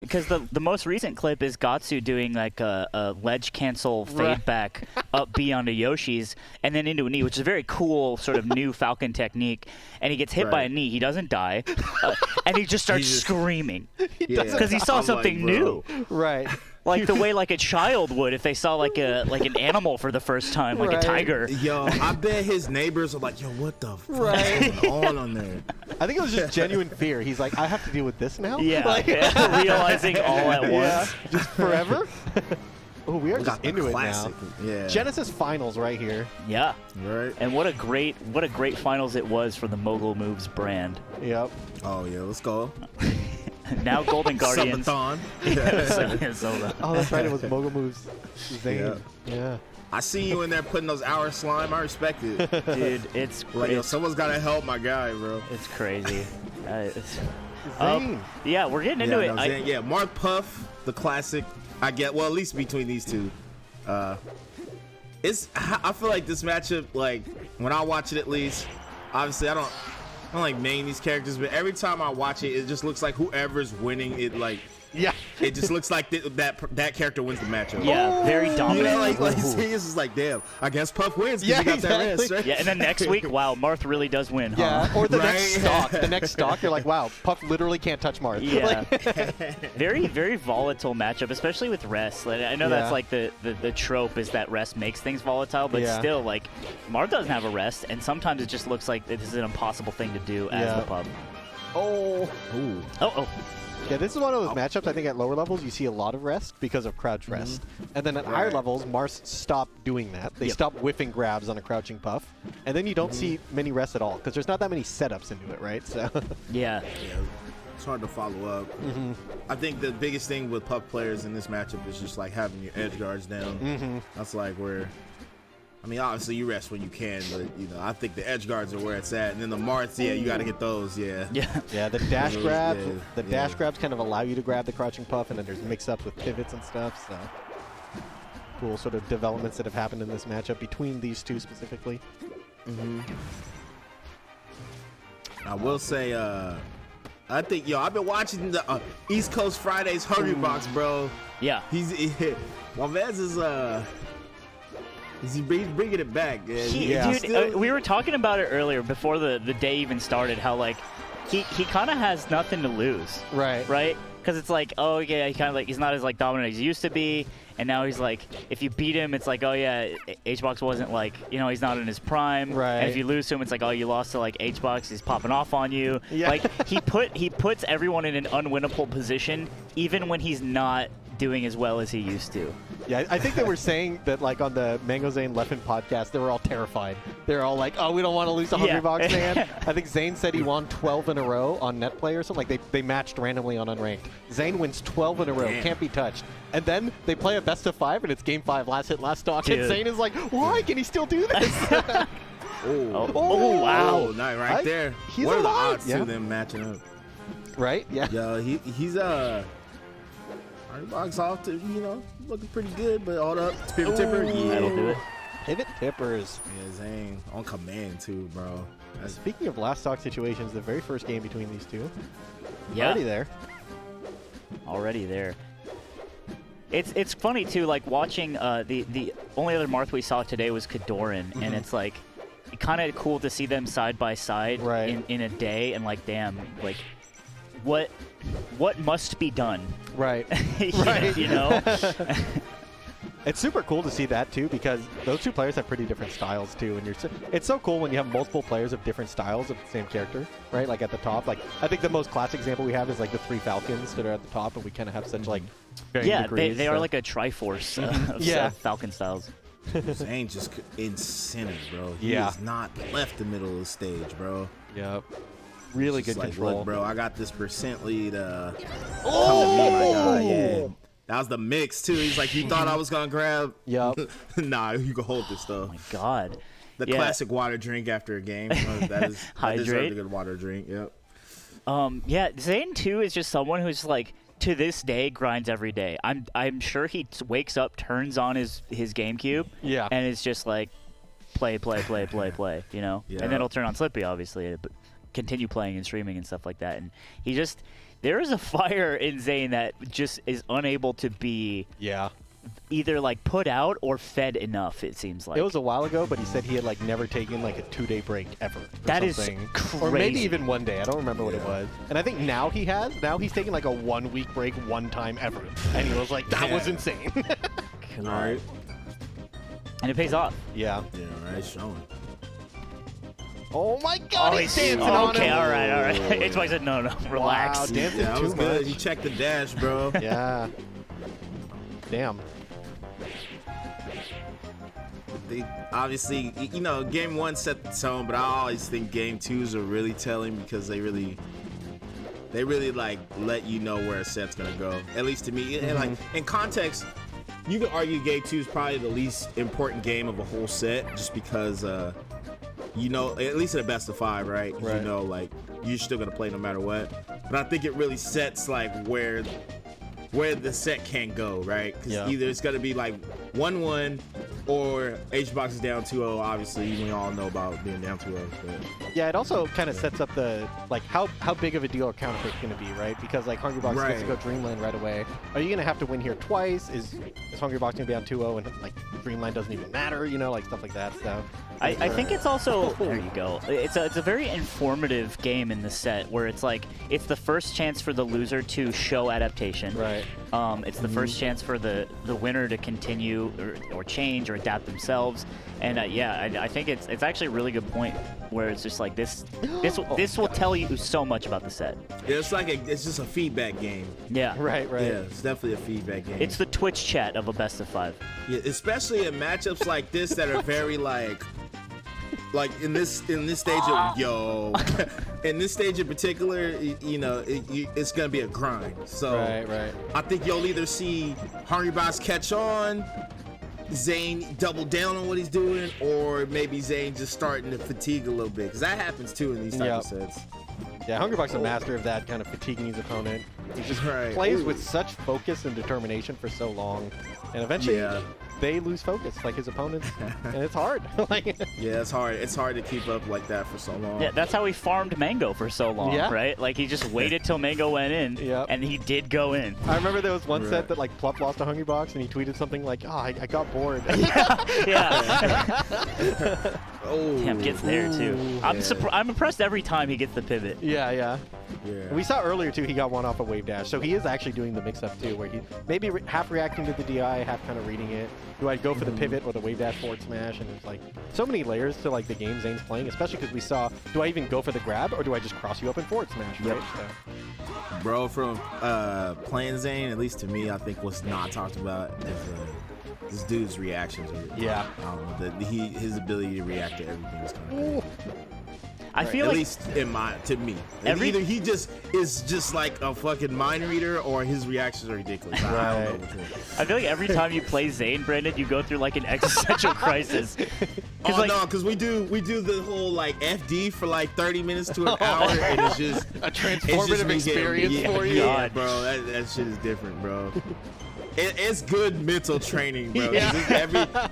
because the most recent clip is Gatsu doing like a ledge cancel fade back up B onto Yoshi's and then into a knee, which is a very cool sort of new Falcon technique. And he gets hit by a knee. He doesn't die, and he just starts screaming because he saw something new. Right. Like the way like a child would if they saw like an animal for the first time, like a tiger. Yo, I bet his neighbors are like, yo, what the fuck is going on there? I think it was just genuine fear. He's like, I have to deal with this now? Yeah, like, realizing all at once. Just forever? Oh, we are just into classic. it now. Yeah. Genesis Finals right here. Yeah. Right. And what a great finals it was for the Mogul Moves brand. Yep. Oh, yeah, let's go. Now Golden Guardians. Subathon. Oh, that's right. It was Mogul Moves. Zain. Yeah. I see you in there putting those hour slime. I respect it. Dude, it's like, yo, someone's got to help my guy, bro. It's crazy. Zain. Yeah, we're getting into it. No, yeah, Marth Puff, the classic. I get, well, at least between these two. I feel like this matchup, like, when I watch it at least, obviously I don't like main these characters, but every time I watch it, it just looks like whoever's winning it, like, it just looks like that character wins the matchup. Yeah, very dominant. You know, like it's just like, damn, I guess Puff wins because he got that rest, right? Yeah, and then next week, wow, Marth really does win, huh? Yeah, or the next stock. The next stock, you're like, wow, Puff literally can't touch Marth. Yeah. Very, very volatile matchup, especially with rest. Like, I know that's like the trope is that rest makes things volatile, but still, like, Marth doesn't have a rest, and sometimes it just looks like this is an impossible thing to do as the Puff. Oh. Ooh. Oh. Yeah, this is one of those matchups I think at lower levels you see a lot of rest because of crouch rest. And then at higher levels, Marth stop doing that. They stop whiffing grabs on a crouching Puff. And then you don't see many rests at all because there's not that many setups into it, right? So yeah. It's hard to follow up. I think the biggest thing with Puff players in this matchup is just like having your edge guards down. That's like where, I mean, obviously you rest when you can, but you know, I think the edge guards are where it's at, and then the Marths, you got to get those, Yeah, the dash grabs, dash grabs kind of allow you to grab the crouching Puff, and then there's mix-ups with pivots and stuff. So cool sort of developments that have happened in this matchup between these two specifically. I will say, I think, I've been watching the East Coast Fridays Hungrybox, bro. Yeah, my man's he's bringing it back. Dude, we were talking about it earlier before the day even started, how like he kind of has nothing to lose. Right? Because it's like, oh yeah, he kind of like, he's not as like dominant as he used to be, and now he's like, if you beat him, it's like, oh yeah, HBox wasn't like, he's not in his prime. And if you lose to him, it's like, oh, you lost to like HBox, he's popping off on you. Like he puts everyone in an unwinnable position, even when he's not doing as well as he used to. Yeah, I think they were saying that, like, on the Mango Zain Leffen podcast, they were all terrified. They're all like, oh, we don't want to lose to Hungrybox, man. I think Zain said he won 12 in a row on net play or something. Like, they matched randomly on unranked. Zain wins 12 in a row, can't be touched. And then they play a best of 5, and it's game 5, last hit, last stock. Dude. And Zain is like, why can he still do this? Wow. Oh, nice, right there. He's what are the alive. odds to them matching up? Right? Yeah. Yeah, he's Hungrybox off to, looking pretty good, but hold up. Pivot tipper. Yeah. That'll do it. Pivot tippers. Yeah, Zain on command too, bro. Speaking of last stock situations, the very first game between these two. Yeah. Already there. It's funny too, like watching the only other Marth we saw today was Kadoran, and it's like kind of cool to see them side by side in a day, and like, damn, like what must be done? Right. It's super cool to see that too, because those two players have pretty different styles too, and it's so cool when you have multiple players of different styles of the same character, right? Like at the top, like I think the most classic example we have is like the 3 Falcons that are at the top, and we kind of have such like varying degrees. they are like a Triforce of Falcon styles. Zain just incentive, bro. He is not left the middle of the stage, bro. Yep. Really good control. Look, bro, I got this percent lead. Come to me, my guy. Yeah. That was the mix, too. He's like, you thought I was going to grab? Yep. Nah, you can hold this stuff. Oh, my God. The classic water drink after a game. That deserves a good water drink. Yep. Yeah, Zain, too, is just someone who's like, to this day, grinds every day. I'm sure he wakes up, turns on his GameCube, and it's just like, play, Yeah. And then he'll turn on Slippy, obviously, but continue playing and streaming and stuff like that. And he just, there is a fire in Zain that just is unable to be either like put out or fed enough, it seems like. It was a while ago, but he said he had like never taken like a 2-day break ever. That is crazy. Or maybe even 1 day. I don't remember what it was. And I think now he has. Now he's taken like a 1 week break one time ever. And he was like, that was insane. All right. And it pays off. Yeah, right, showing. Oh my God, he's dancing on him. Okay, all right. Xbox said, no, relax. Wow, dancing that too was good. much. You checked the dash, bro. Yeah. Damn. They obviously, you know, game 1 set the tone, but I always think game 2s are really telling because they really like let you know where a set's gonna go. At least to me, and like in context, you can argue game 2 is probably the least important game of a whole set, just because you know, at least in a best of 5, right? You know, like you're still gonna play no matter what. But I think it really sets like where the set can go, right? Because either it's gonna be like 1-1 or Hbox is down 2-0. Obviously, we all know about being down 2-0. But. Yeah, it also kind of sets up the like how big of a deal a counterpick's gonna be, right? Because like Hungrybox gets to go Dreamland right away. Are you gonna have to win here twice? Is Hungrybox gonna be on 2-0 and like Dreamland doesn't even matter? You know, like stuff like that. So I think it's also there you go. It's a very informative game in the set where it's like it's the first chance for the loser to show adaptation. Right. It's the first chance for the winner to continue or change or adapt themselves. And I think it's actually a really good point where it's just like this will tell you so much about the set. Yeah, it's just a feedback game. Yeah. Right. Yeah, it's definitely a feedback game. It's the Twitch chat of a best of 5. Yeah, especially in matchups like this that are very like in this stage of in this stage in particular, you know, it's gonna be a grind. So right. I think you'll either see Hungrybox catch on, Zain double down on what he's doing, or maybe Zain just starting to fatigue a little bit, because that happens too in these type of sets. Yeah, Hungrybox is a master of that, kind of fatiguing his opponent. He just plays with such focus and determination for so long, and eventually they lose focus, like his opponents, and it's hard. Yeah, it's hard. It's hard to keep up like that for so long. Yeah, that's how he farmed Mango for so long, right? Like he just waited till Mango went in, and he did go in. I remember there was one set that like Plup lost to Hungrybox, and he tweeted something like, "Oh, I got bored." Damn, gets there too. I'm impressed every time he gets the pivot. Yeah. We saw earlier too, he got one off a wave dash, so he is actually doing the mix-up too, where he maybe half reacting to the DI, half kind of reading it. Do I go for the pivot or the wave dash forward smash? And there's like so many layers to like the game Zain's playing, especially because we saw, do I even go for the grab or do I just cross you up and forward smash? Right? So. Bro, from playing Zain, at least to me, I think what's not talked about is this dude's reactions. His ability to react to everything is kind of crazy. I feel at like least to me, either he just is just like a fucking mind reader, or his reactions are ridiculous. I don't know which one. I feel like every time you play Zain, Brandon, you go through like an existential crisis. Because we do the whole like FD for like 30 minutes to an hour, and it's just a transformative experience for you. Yeah, bro, that shit is different, bro. It's good mental training, bro.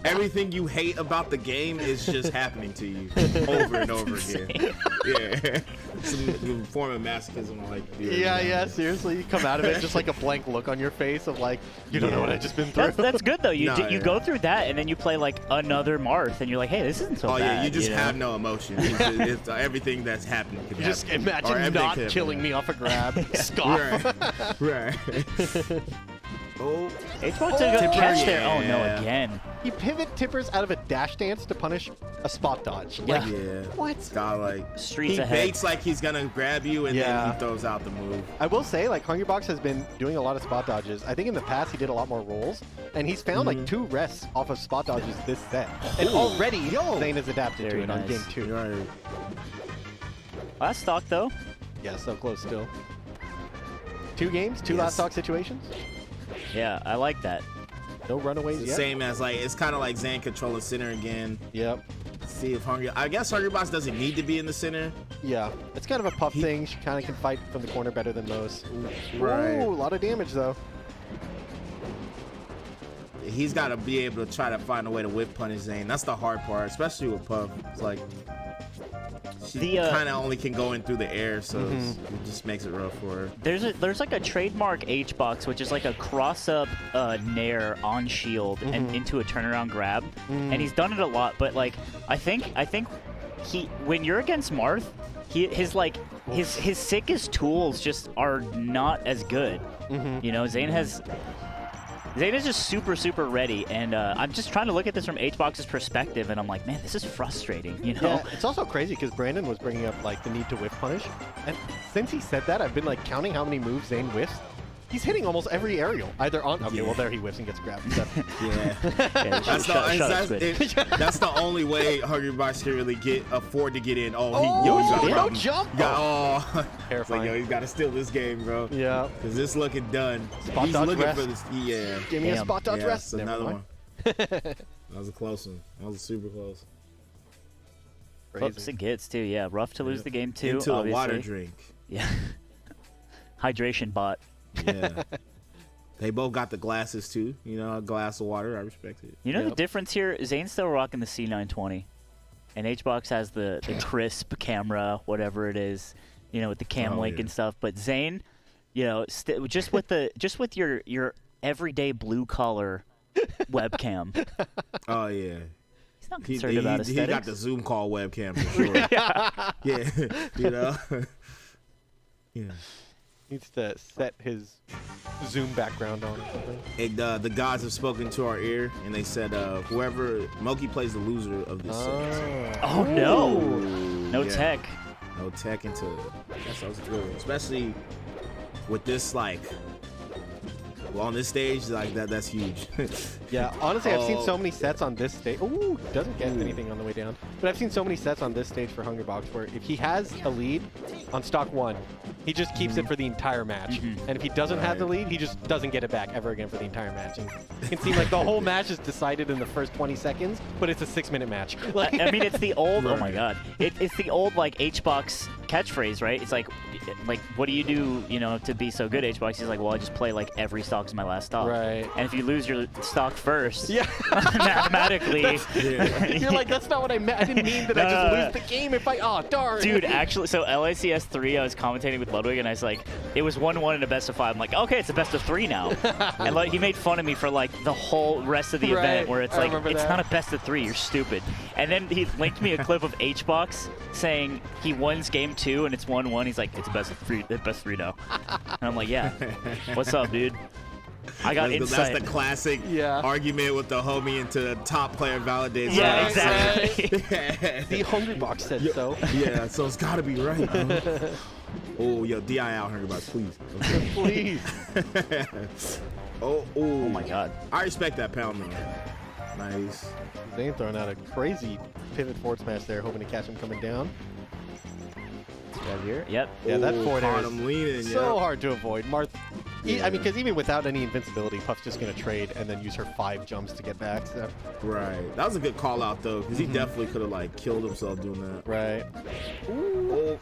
Everything you hate about the game is just happening to you over and over again. Yeah, some form of masochism, like. Yeah. Seriously, you come out of it just like a blank look on your face of like you don't know what I just been through. That's good though. You go through that and then you play like another Marth and you're like, hey, this isn't so bad. Oh yeah, you just have no emotion. It's everything that's happening. Can just imagine not killing me off a grab. Scoff. Right. Oh, Hbox did a good catch there. Oh no, again. He pivot tippers out of a dash dance to punish a spot dodge. What? Got like streets he ahead. baits like he's gonna grab you and then he throws out the move. I will say, like Hungrybox has been doing a lot of spot dodges. I think in the past he did a lot more rolls, and he's found like 2 rests off of spot dodges this set. And already Zain has adapted to it on game 2. Right. Last stock though. Yeah, so close still. 2 games, 2 last stock situations. Yeah, I like that. No runaways yet. Same as like it's kind of like Zain controlling center again. Yep. See if I guess Hungrybox doesn't need to be in the center. Yeah, it's kind of a puff thing. She kind of can fight from the corner better than most. Right. Ooh, a lot of damage though. He's got to be able to try to find a way to whip punish Zain. That's the hard part, especially with Puff. It's like She kind of only can go in through the air, so it just makes it rough for her. There's like a trademark H-box, which is like a cross-up nair on shield and into a turnaround grab, and he's done it a lot. But like, I think when you're against Marth, his sickest tools just are not as good. You know, Zain is just super ready, and I'm just trying to look at this from H-Box's perspective, and I'm like, man, this is frustrating, you know? Yeah, it's also crazy because Brandon was bringing up like the need to whiff punish, and since he said that, I've been like counting how many moves Zain whiffs. He's hitting almost every aerial, either on. Okay, well there he whiffs and gets grabbed. That's the only way Hungrybox can really afford to get in. He got jump. Terrifying. Like, he's got to steal this game, bro. Yeah, because this looking done. Spot he's looking for this. Yeah, give me a spot dodge rest. Another one. That was a close one. That was super close. Close it gets too. Yeah, rough to lose the game too. Into obviously. a water drink. Yeah. Hydration bot. Yeah. They both got the glasses too. You know, a glass of water. I respect it. You know the difference here? Zane's still rocking the C920, and H-Box has the crisp camera, whatever it is. You know, with the cam link and stuff. But Zain, you know, just with your everyday blue collar webcam. Oh yeah. He's not concerned about aesthetics. He got the Zoom call webcam for sure. Yeah. You know. Yeah. Needs to set his Zoom background on or something. And, the gods have spoken to our ear, and they said whoever Moki plays the loser of this series. Oh no! No tech. No tech into that's good, especially with this on this stage that's huge. Yeah, honestly, I've seen so many sets on this stage. Ooh, doesn't get anything on the way down. But I've seen so many sets on this stage for Hungrybox where if he has a lead on stock 1, he just keeps it for the entire match. And if he doesn't have the lead, he just doesn't get it back ever again for the entire match. And it can seem like the whole match is decided in the first 20 seconds, but it's a 6-minute match. I mean, it's the old, oh my god. It's the old, like, H-Box catchphrase, right? It's like, what do you do, you know, to be so good, H-Box? He's like, well, I just play, like, every stock's my last stock. Right. And if you lose your stock first, mathematically... You're like, that's not what I meant. I didn't mean that I just lose the game if I... Oh, darn. Dude, actually, so LACS 3, I was commentating with Ludwig, and I was like, it was 1-1 in a best of 5. I'm like, okay, it's a best of 3 now. And like, he made fun of me for like the whole rest of the event, where it's like, it's not a best of 3, you're stupid. And then he linked me a clip of H-Box saying he wins game 2 and it's 1-1. He's like, it's best of 3 now. And I'm like, yeah, what's up, dude? I got insight. That's the classic argument with the homie into the top player validates. Yeah, exactly. The Hungrybox said so. Yeah, so it's got to be right. Oh, yo, DI out, Hungrybox, please. Okay. Please. Oh my god. I respect that pound, man. Nice. Zain throwing out a crazy pivot forward smash there, hoping to catch him coming down. Right here. Yep. Yeah, that forward air is leaning, so hard to avoid. Marth, I mean, because even without any invincibility, Puff's just going to trade and then use her 5 jumps to get back. So. Right. That was a good call out, though, because he definitely could have, like, killed himself doing that. Right. Ooh.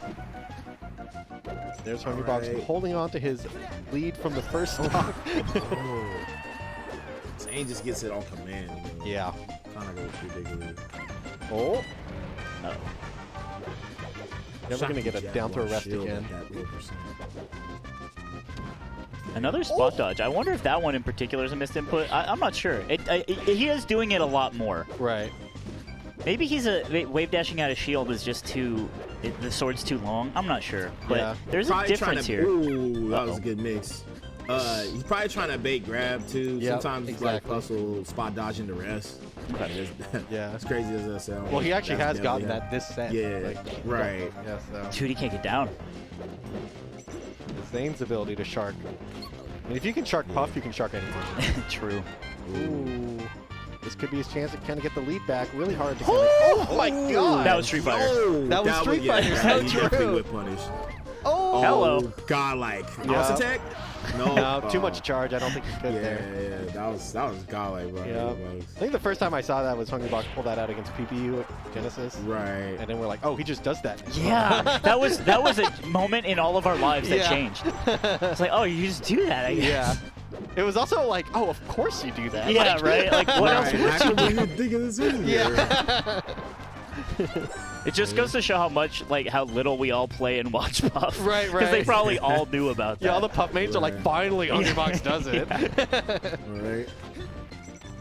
There's Hungrybox holding on to his lead from the first stock. Zain just gets it on command. You know? Yeah. Kind of goes ridiculous. Oh. Uh-oh. Never going to get a down throw rest again. Another spot dodge. I wonder if that one in particular is a missed input. I'm not sure. He is doing it a lot more. Right. Maybe he's wave dashing out of shield is just too... the sword's too long. I'm not sure. But there's a difference here. Ooh, that was a good mix. He's probably trying to bait grab too. Yep, sometimes he's like hustle spot dodging the rest. Yeah, as crazy as that sounds. Well, he actually has gotten that this set. Yeah, like, right. Yeah, so. Dude, he can't get down. Zane's ability to shark. I mean, if you can shark Puff, you can shark anyone. True. Ooh. This could be his chance to kind of get the lead back. Really hard to kind of... Oh my god! That was Street Fighter. Oh, that was Street Fighter. So true. Oh, hello. Godlike. Boss attack? No, too much charge. I don't think he could there. Yeah, that was godlike, bro. Yeah. I think the first time I saw that was Hungrybox pull that out against PPU at Genesis. Right. And then we're like, oh, he just does that. Yeah, that was a moment in all of our lives that changed. It's like, oh, you just do that, I guess. Yeah. It was also like, oh, of course you do that. Yeah, right? Like, what else would you do? Think of this video. Yeah. It just goes to show how much, like, how little we all play and watch Puff. Right. Because they probably all knew about that. Yeah, all the Puff mates are like, finally, Hungrybox does it. Right.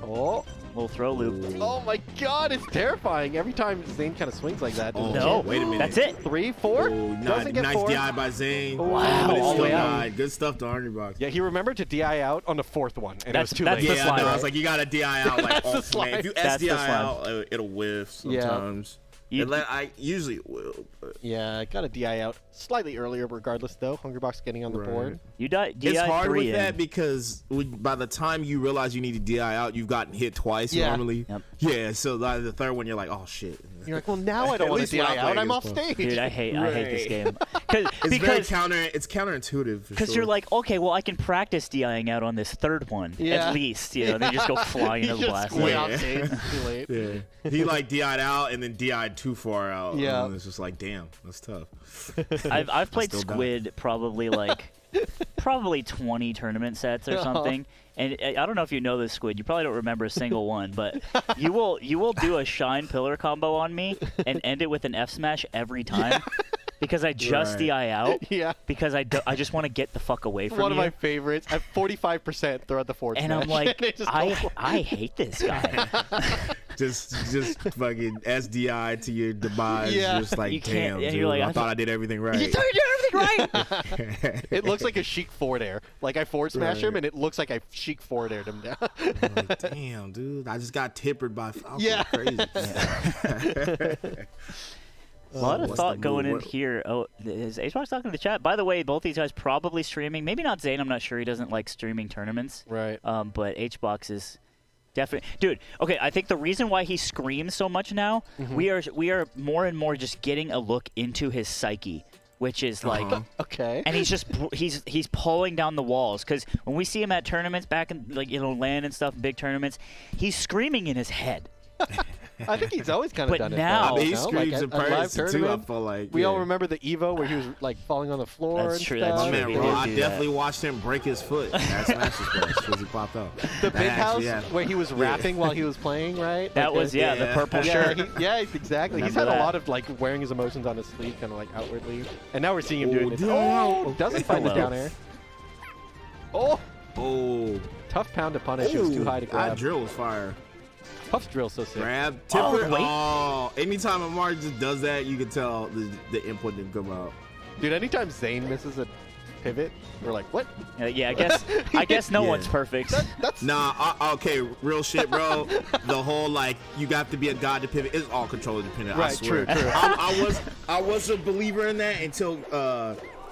Oh. Little throw loop. Oh my god, it's terrifying. Every time Zain kind of swings like that. Oh, No, wait a minute. That's it. 3, 4? Oh, Doesn't get nice 4. DI by Zain. Wow, But it all the still way out. died. Good stuff to Hungrybox. Yeah, he remembered to DI out on the 4th one, and it was too that's late. the Yeah, slide, I right? was like, you got to DI out. Like, That's the oh, slide. man. If you That's the SDI slide. out, it'll whiff sometimes. I usually it will. But. Yeah, I got a DI out slightly earlier, regardless, though. Hungrybox getting on the board. You DI It's hard 3 with in. that because by the time you realize you need to DI out, you've gotten hit twice normally. Yep. Yeah, so the third one, you're like, oh, shit. You're like, well, now I don't At want least to when DI I'm out. playing I'm is off fun. stage. Dude, I hate this game. It's counterintuitive. Because you're like, okay, well, I can practice DIing out on this third one Yeah. at least. You know, they just go flying into the blast. way Yeah. off stage. Too late. Yeah. He like DI'd out and then DI'd too far out. Yeah. And it's just like, damn, that's tough. I've played Still died. Squid probably 20 tournament sets or something. And I don't know if you know this, Squid. You probably don't remember a single one, but you will do a Shine Pillar combo on me and end it with an F smash every time. Because I just Right. DI out. Yeah. Because I just want to get the fuck away from One you. of my favorites. At 45% throughout the forward And smash. I'm like, They just go for it. I hate this guy. just fucking SDI to your demise. Yeah. Just like, You can't- damn, yeah, dude. you're like, I thought I did everything right. You did everything right. It looks like a chic forward air. Like I forward smash him, Right. and it looks like I chic forward aired him down. I'm like, damn, dude. I just got tippered by Falcon. Yeah. Crazy. A lot of What's thought the going in move? here. Oh, is H-Box talking to the chat? By the way, both these guys probably streaming. Maybe not Zain. I'm not sure. He doesn't like streaming tournaments. Right. But H-Box is definitely... Dude, okay, I think the reason why he screams so much now, we are more and more just getting a look into his psyche, which is like... Okay. And he's just he's pulling down the walls because when we see him at tournaments back in LAN and stuff, big tournaments, he's screaming in his head. I think he's always kind of But done now- it. I though, mean, he you know? screams Like, in at live person, too, I tournament, feel like. We all yeah. remember the Evo where he was like falling on the floor That's and true, stuff. that's Oh, true. man, He bro, did I do definitely that. watched him break his foot at Smash Splash because he popped out. The That big house actually happened. where he was rapping while he was playing, right? That Like was, the- the Yeah. purple Yeah, shirt. exactly. He's Remember had that. a lot of like wearing his emotions on his sleeve, kind of like outwardly. And now we're seeing him doing it. dude. Oh, doesn't find the Hello. down air. Oh, Oh. tough pound to punish. It was too high to That grab. drill was fire. Puff's drill so sick. Grab, tipper. wait. Oh, anytime a Marth just does that, you can tell the input didn't come out. Dude, anytime Zain misses a pivot, we're like, what? Yeah, I guess no Yeah. one's perfect. That's Nah, okay, real shit, bro. The whole like you got to be a god to pivot is all controller dependent. I Right, swear. true. I was a believer in that until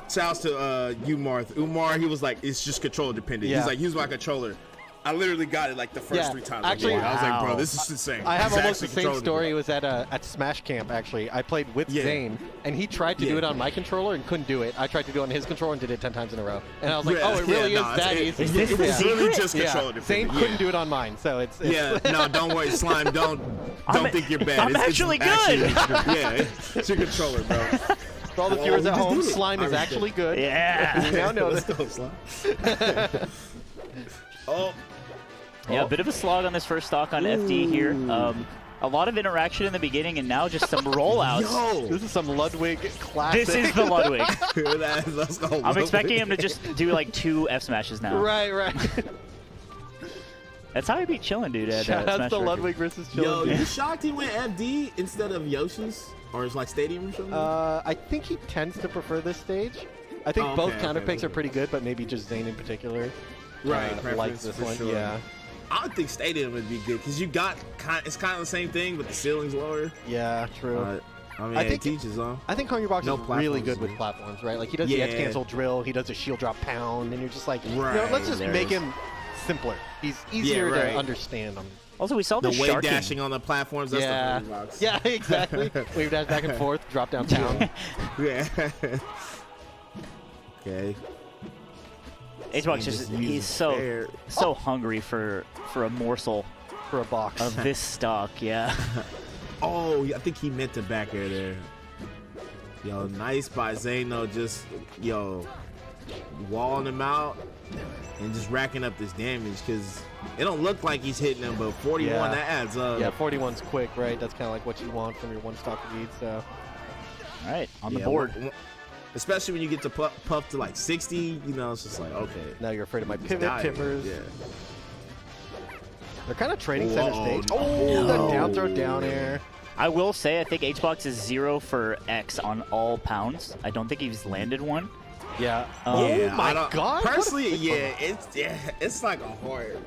shouts to you, Marth. Umar, he was like, it's just controller dependent. Yeah. He's like, use my controller. I literally got it like the first Yeah, 3 times. actually- I was like, Wow. bro, this is insane. I have It's almost the actually same controller story. It dependent. was at Smash Camp, actually. I played with Yeah. Zain, and he tried to do Yeah. it on my controller and couldn't do it. I tried to do it on his controller and did it 10 times in a row. And I was like, Yeah, oh, it really yeah, is nah, that it's- easy. Is this the It's secret? really just Yeah. controller Zain dependent. couldn't do it on mine, so it's Yeah, no, don't worry, Slime. Don't think you're bad. I'm actually good. Yeah, it's your controller, bro. For all the viewers at just home, did it. Slime is I actually good. Yeah. We now know Let's that. go, Slime. Oh, Yeah, a bit of a slog on this first stock on FD here. A lot of interaction in the beginning, and now just some rollouts. yo, This is some Ludwig classic. This is the Ludwig. let's go. I'm expecting him to just do like 2 F smashes now. Right. That's how he beat Chillin' Dude at Shout out Smash to Record. Ludwig versus Yo, Chillin'. you shocked he went FD instead of Yoshi's or it's like Stadium or something? I think he tends to prefer this stage. I think Oh, both okay, counter okay, picks okay. are pretty good, but maybe just Zain in particular. Right, likes preference this for one. sure. Yeah. I would think Stadium would be good because you got it's kind of the same thing, but the ceiling's lower. Yeah, true. I mean, I it think- teaches, huh? I think Hungrybox No is really platforms, good with dude. platforms, right? Like he does the edge Yeah. cancel drill, he does a shield drop pound, and you're just like, you know, Right, let's just there make is. him simpler. He's easier right. to understand. Also, we saw The the wave sharking. dashing on the platforms, that's Yeah, the Hungrybox. yeah, exactly. Wave dash back and forth, drop down pound. Yeah. Okay. H-Box Just just use he's it so fair. hungry for a morsel For a box. of this stock. Yeah. Oh, I think he meant to back air there. Yo, nice by Zain though. Just walling him out and just racking up this damage because it don't look like he's hitting him, but 41, that adds up. Yeah, 41's quick, right? That's kind of like what you want from your one-stock lead, so. All right, on the board. Especially when you get to puff to like 60, you know, it's just like, okay. Now you're afraid of my pivot tippers. Yeah. They're kind of trading center stage. Oh, the down throw down air. I will say, I think HBox is 0 for X on all pounds. I don't think he's landed one. Yeah. Oh my God. Personally, it's like a hard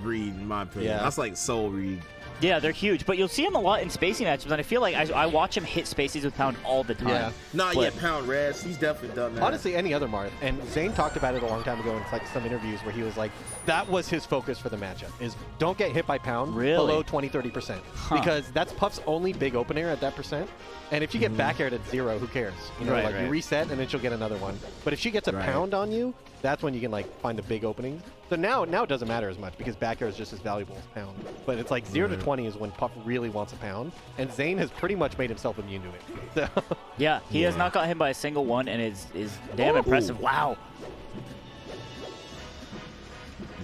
read in my opinion. Yeah. That's like soul read. Yeah, they're huge, but you'll see him a lot in spacing matchups, and I feel like I watch him hit spaces with Pound all the time. Yeah. Not yet Pound Res. He's definitely done that. Honestly, any other Marth. And Zain talked about it a long time ago in like some interviews where he was like, that was his focus for the matchup, is don't get hit by Pound below 20, 30%. Because that's Puff's only big open air at that percent. And if you get back aired at 0, who cares? You know, you reset and then she'll get another one. But if she gets a Pound on you, that's when you can like find the big opening. So now it doesn't matter as much because back air is just as valuable as Pound. But it's like 0 to 20 is when Puff really wants a Pound. And Zain has pretty much made himself immune to it. So yeah, he has not got hit by a single one and is damn impressive. Wow.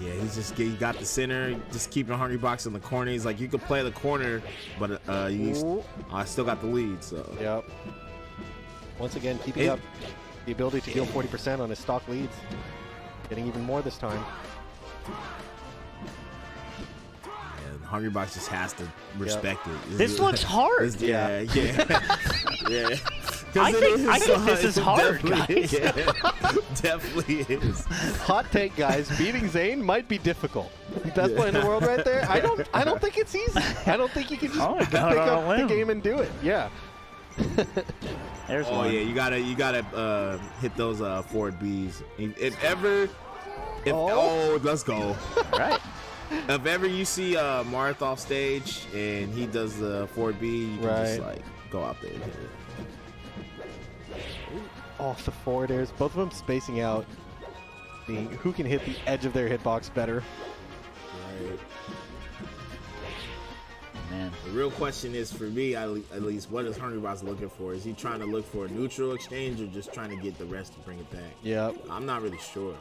Yeah, he got the center, just keeping Hungrybox in the corner. He's like, you could play the corner, but I still got the lead. So yep. Once again, keeping up the ability to heal 40% on his stock leads, getting even more this time. And Hungrybox just has to respect it. This looks hard. Yeah. I think this is hard, guys. Yeah, definitely is. Hot take, guys. Beating Zain might be difficult. Best player in the world right there. I don't think it's easy. I don't think you can just pick up the game and do it. Yeah. There's one. Yeah, you gotta hit those forward Bs. Let's go. All right. If ever you see Marth off stage and he does the forward B, you can just like go out there and hit it. Off the forward airs, both of them spacing out. Seeing who can hit the edge of their hitbox better. Right. Man. The real question is, for me at least, what is Hungrybox looking for? Is he trying to look for a neutral exchange or just trying to get the rest to bring it back? Yep. I'm not really sure.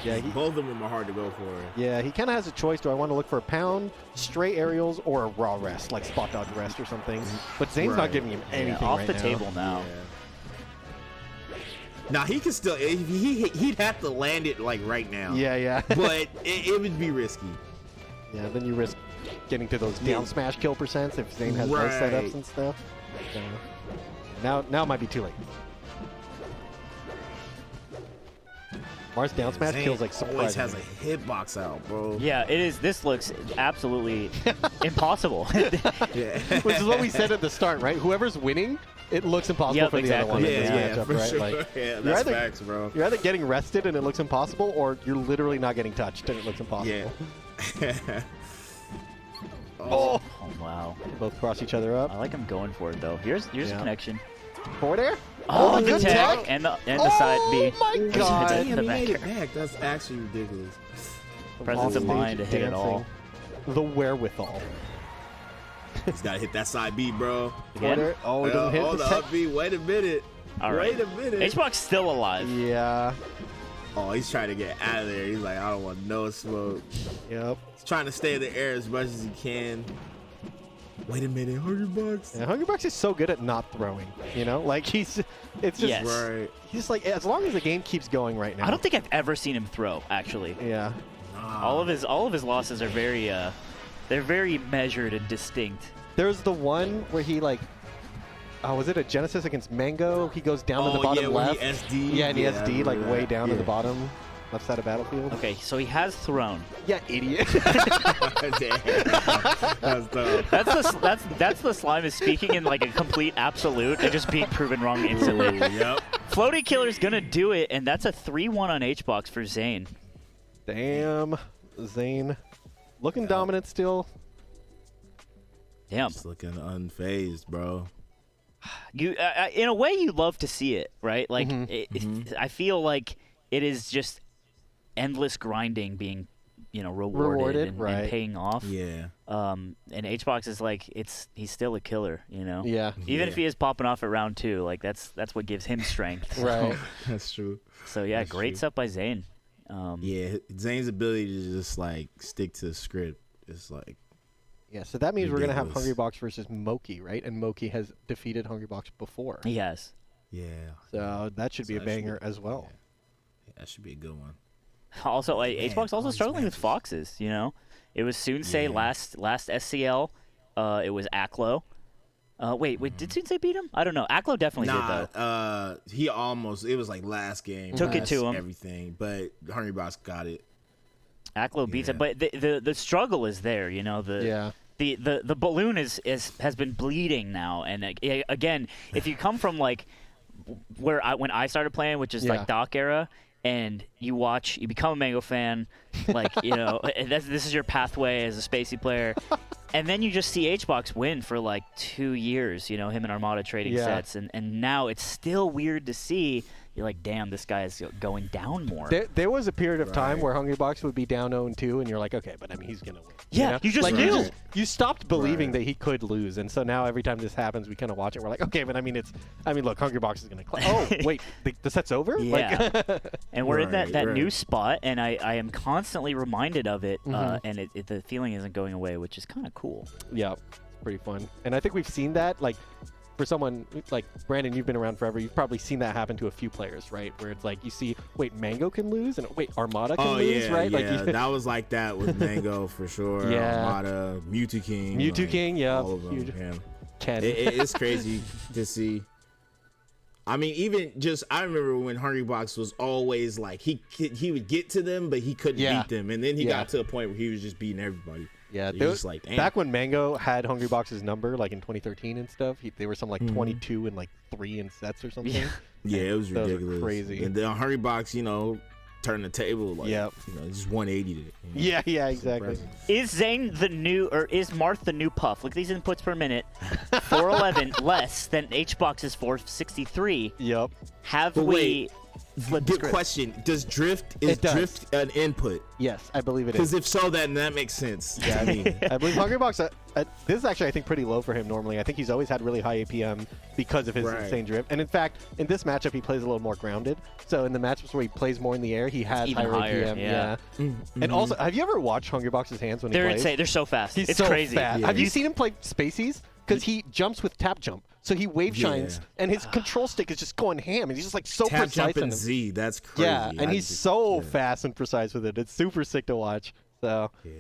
Yeah, both of them are hard to go for. Yeah, he kind of has a choice. Do I want to look for a Pound, stray aerials, or a raw rest, like spot dodge rest or something? But Zane's not giving him anything off right the now. table now. Yeah. Now he can still. He'd have to land it like right now. Yeah. But it would be risky. Yeah, then you risk getting to those down smash kill percents if Zain has those setups and stuff. Now it might be too late. Marth's down smash kills like surprising. Always has a hitbox out, bro. Yeah, it is. This looks absolutely impossible. Yeah. Which is what we said at the start, right? Whoever's winning, it looks impossible for the other one. Yeah, for right? sure. Like, yeah, that's facts, bro. You're either getting rested and it looks impossible, or you're literally not getting touched and it looks impossible. Yeah. Oh, wow. Both cross each other up. I like him going for it, though. Here's a connection. Forward air? Oh, good tech. And the side B. Oh, my God. Damn, he made it back. That's actually ridiculous. Presence of mind to hit it all. The wherewithal. He's got to hit that side B, bro. Again? Oh, he doesn't hit the up B. Wait a minute. All right. Wait a minute. HBox still alive. Yeah. Oh, he's trying to get out of there. He's like, I don't want no smoke. Yep. He's trying to stay in the air as much as he can. Wait a minute, Hungrybox. Yeah, Hungrybox is so good at not throwing. You know, like it's just right. He's like, as long as the game keeps going right now. I don't think I've ever seen him throw, actually. Yeah. All of his losses are very they're very measured and distinct. There's the one where he like, was it a Genesis against Mango? He goes down to the bottom left. SD. Yeah, and he SD like way down to the bottom left side of battlefield. Okay, so he has thrown. Yeah, idiot. Damn. That's tough. That's the slime is speaking in like a complete absolute and just being proven wrong instantly. Yep. Floaty Killer's gonna do it, and that's a 3-1 on HBox for Zain. Damn, Zain, looking dominant still. Damn. Just looking unfazed, bro. You, in a way, you love to see it, right? Like, I feel like it is just endless grinding being rewarded and paying off. Yeah. And HBox is like he's still a killer, Yeah. Even if he is popping off at round 2, like that's what gives him strength. Right. That's true. So yeah, That's great true. stuff by Zain. Yeah, Zane's ability to just like stick to the script is like. Yeah, so that means we're gonna have ridiculous. Hungrybox versus Moki, right? And Moki has defeated Hungrybox before. He has. Yeah. So that should be a that should banger as well. Yeah, that should be a good one. Also, like, Man, HBox all also these struggling with matches. foxes. It was Sunsei Yeah. last SCL. It was Aklo. Wait, did Sunsei beat him? I don't know. Aklo definitely did though. He almost. It was like last game. Took it last to him. Everything, but Hungrybox got it. Aklo beats Yeah. him, but the struggle is there. The balloon has been bleeding now, and again, if you come from like when I started playing, which is like Doc era, and you become a Mango fan, like this is your pathway as a Spacey player, and then you just see HBox win for like 2 years, him and Armada trading sets, and now it's still weird to see. You're like, damn, this guy is going down more. There was a period of time where Hungrybox would be down 0-2, and you're like, okay, but I mean, he's gonna win. Yeah, you just knew. You stopped believing that he could lose, and so now every time this happens, we kind of watch it. We're like, okay, but I mean, look, Hungrybox is gonna. Oh, wait, the set's over. Yeah, and we're in that Right. new spot, and I am constantly reminded of it, and the feeling isn't going away, which is kind of cool. Yeah, it's pretty fun, and I think we've seen that like. For someone like Brandon, you've been around forever. You've probably seen that happen to a few players, right? Where it's like you see, wait, Mango can lose, and wait, Armada can lose, right? Yeah, Like that was like that with Mango for sure. Yeah. Armada, Mewtwo King. Mewtwo King, yeah, all of them. huge. Yeah. Ken. It's crazy to see. I mean, even just I remember when Hungrybox was always like he would get to them, but he couldn't beat them, and then he got to a point where he was just beating everybody. Yeah, You're just like, damn. back when Mango had Hungrybox's number, like in 2013 and stuff, they were some like 22 and like 3 in sets or something. Yeah, it was Those are ridiculous. crazy. And then Hungrybox, turned the table like, just 180'd it. Yeah, exactly. Impressive. Is Zain the new, or is Marth the new Puff? Look at these inputs per minute. 411 less than HBox's 463. Yep. Have But we wait, flipped the good script? question. Is drift an input? Yes, I believe it Because is. if so, then that makes sense. Yeah, to me. I believe Hungrybox. This is actually, I think, pretty low for him normally. I think he's always had really high APM because of his insane drift. And in fact, in this matchup, he plays a little more grounded. So in the matchups where he plays more in the air, he has even higher higher, APM. yeah. And also, have you ever watched Hungrybox's hands when he They're plays? insane. They're so fast. He's it's so crazy. fast. Yeah. Have you seen him play Spaceys? Because he jumps with tap jump. So he wave shines, and his control stick is just going ham. And he's just like so Tap precise. jump in and him. Z, that's crazy. Yeah, and he's so fast and precise with it. It's super sick to watch. So Yeah.